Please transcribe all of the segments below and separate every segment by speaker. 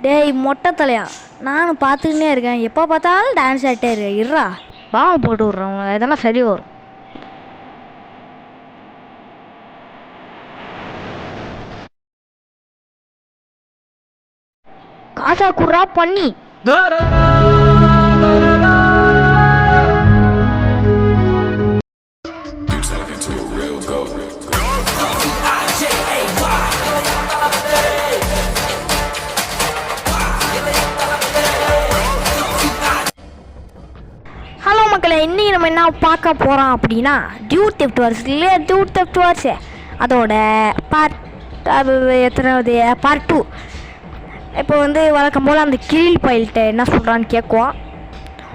Speaker 1: டேய் மொட்டை தலையா, நானும் பார்த்துக்கினே இருக்கேன். எப்போ பார்த்தாலும் டான்ஸ் ஆகிட்டே இருக்கேன். இருறா பாவ போட்டு விட்றோம், இதெல்லாம் சரி வரும். காசா குர்ரா பண்ணி மக்களே, இன்னைக்கு நம்ம என்ன பார்க்க போகிறோம் அப்படின்னா டியூட் தெஃப்ட் வார்ஸ் இல்லையா? டியூட் தெஃப்ட் வார்ஸ் அதோட எத்தனாவது பார்ட் 2. இப்போ வந்து வழக்கம் போல் அந்த கிரில் பைல்கிட்ட என்ன சொல்கிறான்னு கேட்குவோம்.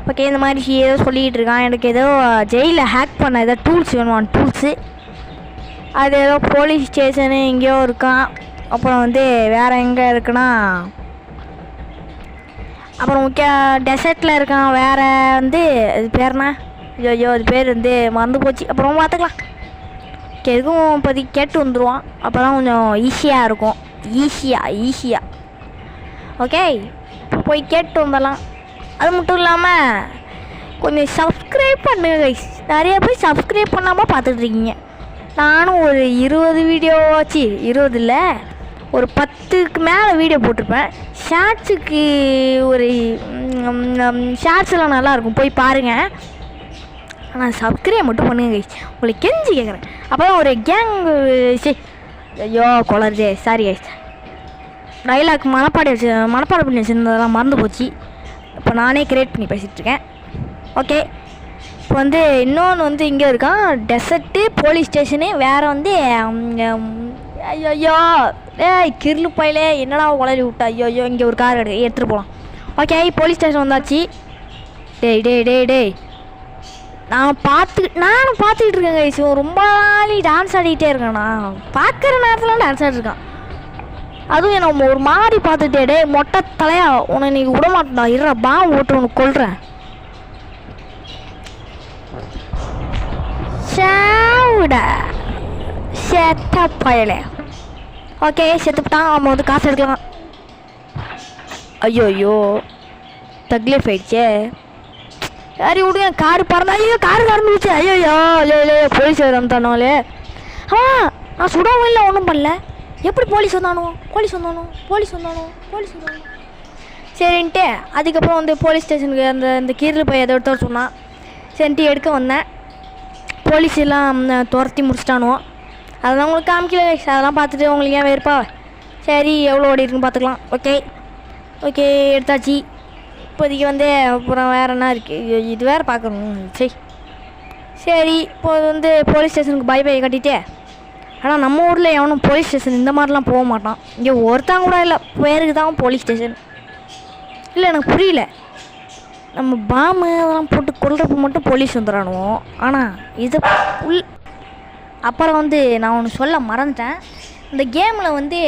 Speaker 1: ஓகே, இந்த மாதிரி ஏதோ சொல்லிகிட்டு இருக்கான். எனக்கு ஏதோ ஜெயிலில் ஹேக் பண்ண ஏதோ டூல்ஸ் வேணும், டூல்ஸு. அது ஏதோ போலீஸ் ஸ்டேஷனு எங்கேயோ இருக்கான். அப்புறம் வந்து வேறு எங்கே இருக்குன்னா, அப்புறம் முக்கிய டெசர்ட்டில் இருக்கான். வேறு வந்து அது பேர்னா ஐயோ அது பேர் வந்து மறந்து போச்சு. அப்புறம் பார்த்துக்கலாம். எதுக்கும் இப்போதைக்கு கேட்டு வந்துடுவான். அப்போ தான் கொஞ்சம் ஈஸியாக இருக்கும். ஈஸியாக ஓகே, போய் கேட்டு வந்துடலாம். அது மட்டும் இல்லாமல் கொஞ்சம் சப்ஸ்கிரைப் பண்ணுங்க கைஸ். நிறைய பேர் சப்ஸ்கிரைப் பண்ணாமல் பார்த்துட்ருக்கீங்க. நானும் ஒரு 20 வீடியோ ஆச்சு, 20 இல்லை ஒரு 10க்கு மேலே வீடியோ போட்டிருப்பேன். ஷார்ட்ஸுக்கு ஒரு ஷார்ட்ஸ்லாம் நல்லாயிருக்கும், போய் பாருங்கள். ஆனால் சப்ஸ்கிரைப் மட்டும் பண்ணுங்க கைஸ், உங்களுக்கு கெஞ்சி கேட்குறேன். அப்போ தான் ஒரு கேங் ஐயோ கொளருதே, சாரி கைஸ். டைலாக் மனப்பாடம் பண்ணி வச்சுருந்ததெல்லாம் மறந்து போச்சு. இப்போ நானே கிரியேட் பண்ணி பேசிகிட்ருக்கேன். ஓகே, இப்போ வந்து இன்னொன்று வந்து இங்கே இருக்கான், டெசர்ட்டு போலீஸ் ஸ்டேஷனு. வேறு வந்து ஐயோ டேய் கிருளு பையிலே என்னடா உளறி விட்டா. ஐயோ இங்கே ஒரு கார் எடுத்துகிட்டு போகலாம். ஓகே, போலீஸ் ஸ்டேஷன் வந்தாச்சு. டேய் நானும் பார்த்துக்கிட்டு இருக்கேன் கைஸ். ரொம்ப நாளி டான்ஸ் ஆடிக்கிட்டே இருக்கேன். நான் பார்க்குற நேரத்தில் டான்ஸ் ஆடிருக்கான். அதுவும் என்ன ஒரு மாதிரி பார்த்துட்டே. டே மொட்டை தலையா, உன்னை நீ விட மாட்டேன்டா. இருறா பாம் ஓட்டு உனக்கு கொள்றேன். செத்த பயலே. ஓகே, செத்துப்பிட்டான். அவன் வந்து காசு எடுக்கலாம். ஐயோ தக்லே போயிடுச்சே. யாரி விடுங்க, காரு பறந்தா. ஐயோ காரு கறந்துச்சு. ஐயோ போலீஸ் வந்துட்டானோலே. நான் சுடவும் இல்லை, ஒன்றும் பண்ணல. எப்படி போலீஸ் வந்தானோ சரின்ட்டு அதுக்கப்புறம் வந்து போலீஸ் ஸ்டேஷனுக்கு அந்த கீரில் போய் எதை எடுத்து சொன்னான். சரின்ட்டு எடுக்க வந்தேன். போலீஸ் எல்லாம் துரத்தி முடிச்சிட்டானுவோம். அதெல்லாம் உங்களுக்கு காமிக்கல. அதெல்லாம் பார்த்துட்டு உங்களுக்கு ஏன் வேறுப்பா. சரி எவ்வளோ ஓடி இருக்குன்னு பார்த்துக்கலாம். ஓகே எடுத்தாச்சு. இப்போதைக்கு வந்து அப்புறம் வேறு என்ன இருக்குது, இது வேறு பார்க்கணும். சரி இப்போ வந்து போலீஸ் ஸ்டேஷனுக்கு பை கட்டிகிட்டே. ஆனால் நம்ம ஊரில் எவனும் போலீஸ் ஸ்டேஷன் இந்த மாதிரிலாம் போக மாட்டான். இங்கே ஒருத்தங்க கூட இல்லை, பேருக்கு தான் போலீஸ் ஸ்டேஷன். இல்லை எனக்கு புரியல. நம்ம பாம்பு அதெல்லாம் போட்டு கொல்றப்ப மட்டும் போலீஸ் வந்துடானுவோம். ஆனால் இது அப்புறம் வந்து நான் ஒன்று சொல்ல மறந்துட்டேன். இந்த கேமில் வந்து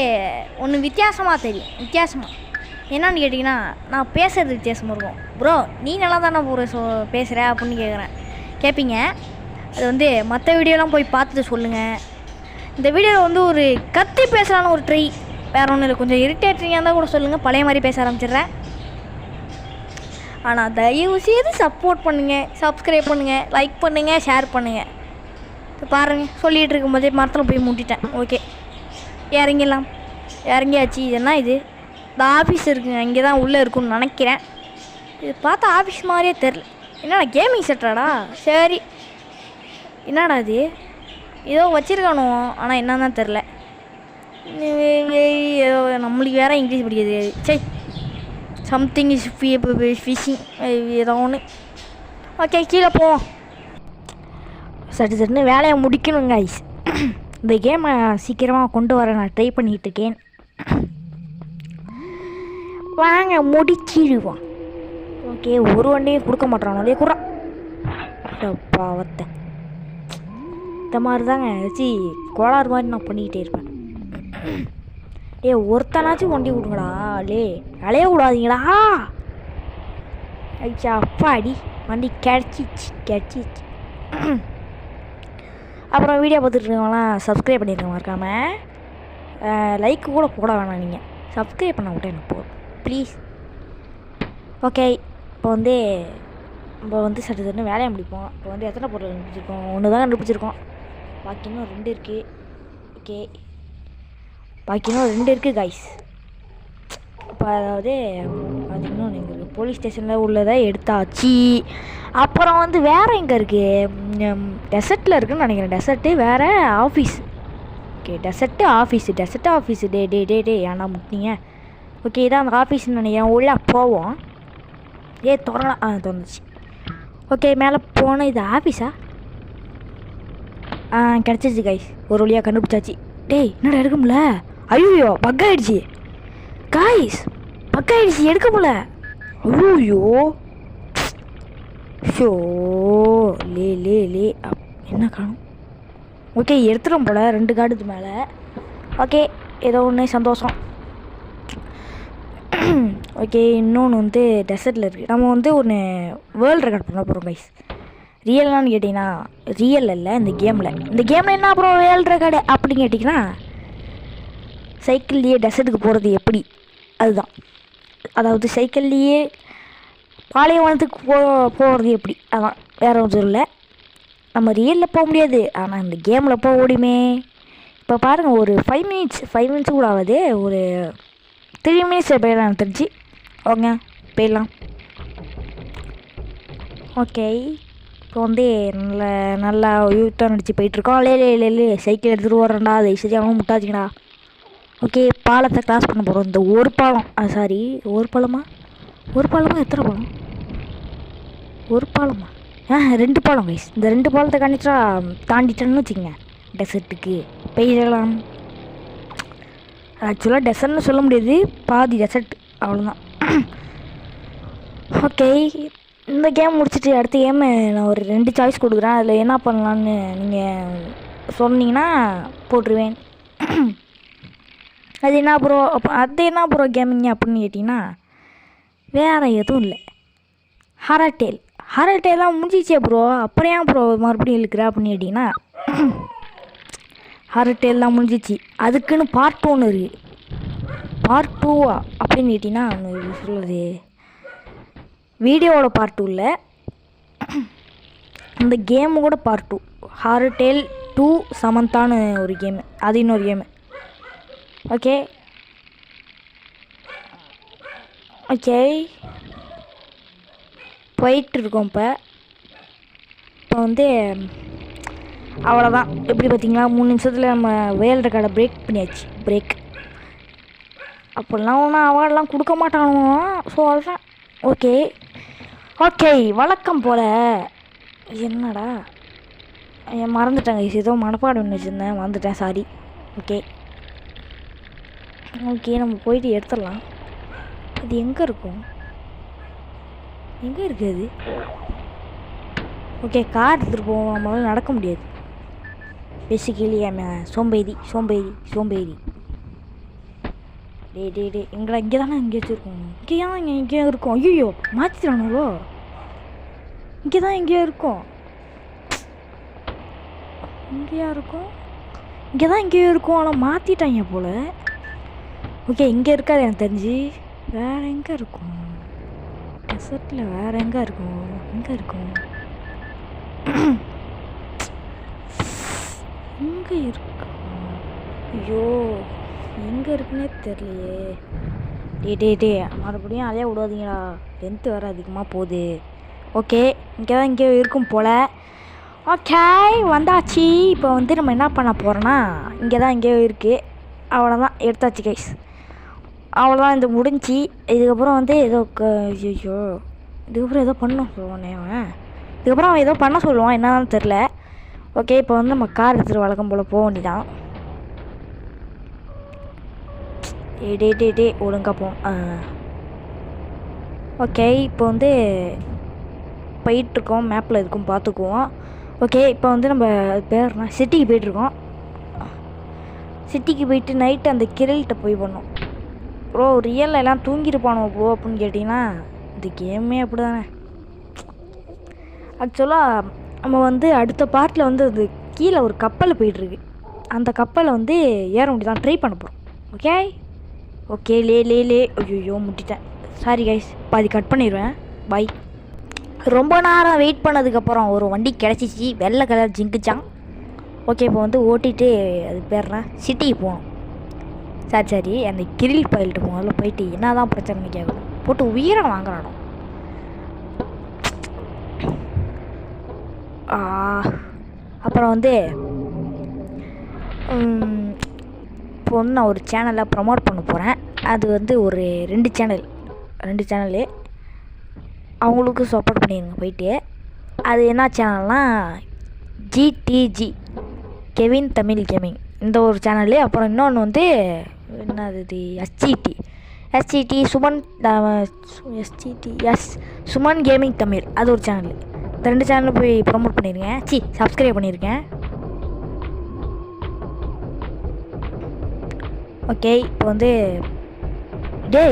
Speaker 1: ஒன்று வித்தியாசமாக தெரியும். என்னன்னு கேட்டிங்கன்னா, நான் பேசுகிறது வித்தியாசமாக இருக்கும். ப்ரோ நீ நல்லா தானே பேசுகிற அப்படின்னு கேட்பீங்க. அது வந்து மற்ற வீடியோலாம் போய் பார்த்துட்டு சொல்லுங்கள். இந்த வீடியோவில் வந்து ஒரு கத்தி பேசலான்னு ஒரு ட்ரை, வேறு ஒன்றும் இல்லை. கொஞ்சம் இரிட்டேட்டிங்காக இருந்தால் கூட சொல்லுங்கள், பழைய மாதிரி பேச ஆரம்பிச்சிடுறேன். ஆனால் தயவு செய்து சப்போர்ட் பண்ணுங்கள், சப்ஸ்கிரைப் பண்ணுங்கள், லைக் பண்ணுங்கள், ஷேர் பண்ணுங்கள். இப்போ பாருங்கள், சொல்லிகிட்டு இருக்கும்போதே மரத்தில் போய் முட்டிட்டேன். ஓகே, இறங்கியாச்சு. இதெல்லாம் இது இந்த ஆஃபீஸ் இருக்குங்க, இங்கே தான் உள்ளே இருக்குன்னு நினைக்கிறேன். இது பார்த்தா ஆஃபீஸ் மாதிரியே தெரில. என்னடா கேமிங் செட்டாடா? சரி, என்னடா இது ஏதோ வச்சுருக்கானோ, ஆனால் என்னன்னு தெரில. ஏதோ நம்மளுக்கு வேறு இங்கிலீஷ் படிக்கிறது. சம்திங் இஸ் ஃபிஷிங் ஏதோ ஒன்று. ஓகே கீழே போவோம். சட்டுன்னு வேலையை முடிக்கணுங்க ஐஸ். இந்த கேமை சீக்கிரமாக கொண்டு வர நான் ட்ரை பண்ணிகிட்டு இருக்கேன். வாங்க முடிச்சிடுவோம். ஓகே, ஒரு வண்டியும் கொடுக்க மாட்டானே குறான் பாவத்தை. இந்த மாதிரி தாங்க கோளாறு மாதிரி நான் பண்ணிக்கிட்டே இருப்பேன். ஒருத்தனாச்சும் வண்டி விடுங்கடா. அலைய விடாதீங்களா. ஐயா அப்பாடி வண்டி கிடச்சிச்சு. அப்புறம் வீடியோ பார்த்துட்டு இருக்கவங்களாம் சப்ஸ்கிரைப் பண்ணியிருக்கோம். மறக்காமல் லைக் கூட போட வேணாம். நீங்கள் சப்ஸ்கிரைப் பண்ண விட்டேன் எனக்கு போதும். ப்ளீஸ். ஓகே, இப்போ வந்து நம்ம வந்து சட்டு வேலையை முடிப்போம். இப்போ வந்து எத்தனை பொருள் கண்டுபிடிச்சிருக்கோம்? 1 தான் கண்டுபிடிச்சிருக்கோம். பாக்கி இன்னும் 2 இருக்குது. ஓகே, பாக்கி இன்னும் 2 இருக்குது கைஸ். இப்போ அதாவது அது இன்னும் எங்களுக்கு போலீஸ் ஸ்டேஷனில் உள்ளதை எடுத்தாச்சு. அப்புறம் வந்து வேறு எங்கே இருக்குது? டெசர்ட்டில் இருக்குதுன்னு நினைக்கிறேன். டெசர்ட்டு வேறு ஆஃபீஸ். Okay, dessert office. டே ஏன்னா முட்டிங்க. ஓகே, இதான் அந்த ஆஃபீஸ்ன்னு நினைக்கிறேன். உள்ளே போவோம். திறலாம். திறந்துச்சு. ஓகே, மேலே போனால் இது ஆஃபீஸா? கிடச்சிச்சு கைஸ். ஒரு வழியாக கண்டுபிடிச்சாச்சு. டேய், என்னடா எடுக்க முடியல? ஐயோ, பக் ஆகிடுச்சி கைஸ். பக் ஆகிடுச்சி, எடுக்க முடியல. ஐயோ ஷோ லே என்ன காணும்? ஓகே, எடுத்துடும் போல் 2 கார்டுக்கு மேலே. ஓகே, ஏதோ ஒன்று சந்தோஷம். ஓகே, இன்னொன்று வந்து டெசர்ட்டில் இருக்குது. நம்ம வந்து ஒன்று வேர்ல்டு ரெக்கார்ட் பண்ண போகிறோம் கைஸ். ரியல்னான்னு கேட்டிங்கன்னா ரியல் இல்லை. இந்த கேமில் என்ன அப்புறம் வேர்ல்டு ரெக்கார்டு அப்படின்னு கேட்டிங்கன்னா சைக்கிள்லேயே டெசர்ட்டுக்கு போகிறது எப்படி, அதுதான். அதாவது சைக்கிள்லேயே பாலைவனத்துக்கு போகிறது எப்படி, அதான். வேறு ஒன்றும் இல்லை. நம்ம ரியலில் போக முடியாது, ஆனால் இந்த கேமில் போக ஓடியுமே. இப்போ பாருங்கள், ஒரு 5 மினிட்ஸ் கூட ஆகுது. ஒரு 3 மினிட்ஸ் போயிடலாம் தெரிஞ்சு. ஓகே, போயிடலாம். ஓகே, இப்போ வந்து நல்லா யூத்தாக நடிச்சு போயிட்டுருக்கோம். லே சைக்கிள் எடுத்துகிட்டு ஓடுறேன்டா. அது சரியாகவும் முட்டாச்சிங்கடா. ஓகே, பாலத்தை கிராஸ் பண்ண போகிறோம். இந்த ஒரு பாலம், சாரி, ஒரு பாலமா எத்தனை பாலம்? ஒரு பாலமா? 2 பாலம் கைஸ். இந்த 2 பாலத்தை தாண்டிட்டேன்னு வச்சுக்கோங்க, டெசர்ட்டுக்கு போயிடலாம். ஆக்சுவலாக டெசர்ட்னு சொல்ல முடியாது, பாதி டெசர்ட், அவ்வளோதான். ஓகே, இந்த கேம் முடிச்சுட்டு அடுத்த கேமு நான் ஒரு 2 சாய்ஸ் கொடுக்குறேன். அதில் என்ன பண்ணலான்னு நீங்கள் சொன்னீங்கன்னா போட்டுருவேன். அது என்ன ப்ரோ கேமிங்க அப்படின்னு கேட்டிங்கன்னா வேறு எதுவும் இல்லை. ஹாரர்டேலாம் முடிஞ்சிச்சே ப்ரோ, அப்புறம் ஏன் ப்ரோ மறுபடியும் இழுக்கிற அப்படின்னு கேட்டிங்கன்னா ஹாரர்டேல்லாம் முடிஞ்சிச்சு. அதுக்குன்னு பார்ட் 1 இருக்குது. பார்ட் 2 அப்படின்னு கேட்டிங்கன்னா சொல்லுறது வீடியோவோட பார்ட் 2 இல்லை, இந்த கேமு கூட பார்ட் 2. ஹாரர்டேல் 2 சமந்தான்னு ஒரு கேமு, அது இன்னொரு கேமு. ஓகே போயிட்டுருக்கோம். இப்போ வந்து அவ்வளோதான். எப்படி பார்த்தீங்களா, 3 நிமிஷத்தில் நம்ம வேர்ல்டு ரெக்கார்டை பிரேக் அப்படிலாம் ஒன்றும் அவார்டெலாம் கொடுக்க மாட்டானோ சொல்கிறேன். ஓகே, வழக்கம் போல் என்னடா மறந்துட்டேங்க, ஏதோ மனப்பாடம் ஒன்று வச்சுருந்தேன், மறந்துட்டேன், சாரி. ஓகே, நம்ம போயிட்டு எடுத்துடலாம். இது எங்கே இருக்கும்? எங்கே இருக்குது அது? ஓகே, கார் எடுத்துகிட்டு போவோம். நம்மளால நடக்க முடியாது பேசிக்கலி. சோம்பேறி. டே எங்கடா? இங்கே தானே வச்சுருக்கோம். இங்கே இருக்கும். ஐயோ, மாற்றிட்டானுங்களோ. இங்கே தான் எங்கேயோ இருக்கும். ஆனால் மாற்றிட்டாங்க போல். ஓகே, இங்கே இருக்காது எனக்கு தெரிஞ்சு. வேறு எங்கே இருக்கும்? டெசர்ட்டில் வேறு எங்கே இருக்கும்? இங்கே இருக்கும். ஐயோ, எங்கே இருக்குன்னே தெரியலையே. டே மறுபடியும் அதையே விடாதீங்களா, லென்த்து வேறு அதிகமாக போகுது. ஓகே, இங்கே இருக்கும் போல். ஓகே, வந்தாச்சு. இப்போ வந்து நம்ம என்ன பண்ண போகிறோன்னா, இங்கேயோ இருக்குது. அவ்வளோதான், எடுத்தாச்சு கைஸ். அவ்வளோதான், இது முடிஞ்சு. இதுக்கப்புறம் வந்து இதுக்கப்புறம் ஏதோ பண்ண சொல்லுவானே அவன். இதுக்கப்புறம் அவன் ஏதோ பண்ண சொல்லுவான், என்னன்னு தெரில. ஓகே, இப்போ வந்து நம்ம கார் எடுத்துகிட்டு வழக்கம் போல் போக வேண்டியதான். டே ஒழுங்கா போ. ஓகே, இப்போ வந்து போயிட்டுருக்கோம். மேப்பில் இருக்கும், பார்த்துக்குவோம். ஓகே, இப்போ வந்து நம்ம பேர்னா சிட்டிக்கு போயிட்டுருக்கோம். சிட்டிக்கு போயிட்டு நைட்டு அந்த கிரல்கிட்ட போய் பண்ணோம். ப்ரோ, ரியலில் எல்லாம் தூங்கிருப்பானோ ப்ரோ அப்படின்னு கேட்டிங்கன்னா இந்த கேமே அப்படி தானே. ஆக்சுவலாக நம்ம வந்து அடுத்த பார்ட்டில் வந்து அது கீழே ஒரு கப்பல் போயிட்டுருக்கு. அந்த கப்பலை வந்து ஏற முடியாது, ட்ரை பண்ண போகிறோம். ஓகே, ஓகே லே ஐயோ முட்டிட்டேன். சாரி கைஸ், பாதி கட் பண்ணிடுவேன். பை. ரொம்ப நேரம் வெயிட் பண்ணதுக்கப்புறம் ஒரு வண்டி கிடச்சிச்சு, வெள்ளை கலர் ஜிங்குச்சான். ஓகே, இப்போ வந்து ஓட்டிகிட்டு அது பேர்னா சிட்டிக்கு போகணும். சரி அந்த கிரில் பயில்ட்டு முதல்ல போயிட்டு என்ன தான் பிரச்சனைன்னு கேட்கணும். போட்டு உயிரை வாங்குறானோ. அப்புறம் வந்து இப்போ வந்து நான் ஒரு சேனலை ப்ரமோட் பண்ண போகிறேன். அது வந்து ஒரு 2 சேனலு அவங்களுக்கு சப்போர்ட் பண்ணிடுங்க போயிட்டு. அது என்ன சேனல்னால் ஜிடிஜி கெவின் தமிழ் கேமிங், இந்த ஒரு சேனலு. அப்புறம் இன்னொன்று வந்து என்னது இது எஸ்ஜிடி சுமன் கேமிங் தமிழ், அது ஒரு சேனல். இந்த 2 சேனலில் போய் ப்ரமோட் பண்ணியிருக்கேன். சப்ஸ்கிரைப் பண்ணியிருக்கேன். ஓகே, இப்போ வந்து டே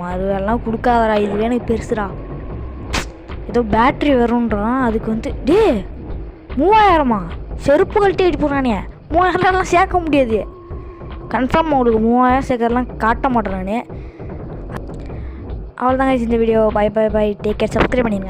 Speaker 1: மறுவெல்லாம் கொடுக்காதடா, இது எனக்கு பெருசுடா. ஏதோ பேட்ரி வரும்ன்றான், அதுக்கு வந்து 3000மா? செருப்பு கழட்டி அடி போனானே. 3000லாம் சேர்க்க முடியாது கன்ஃபார்ம். உங்களுக்கு 3000 சேர்க்கறலாம் காட்ட மாட்டேன் நான். அவ்வளோதாங்க இந்த video. Bye take care. Subscribe பண்ணிடுங்க.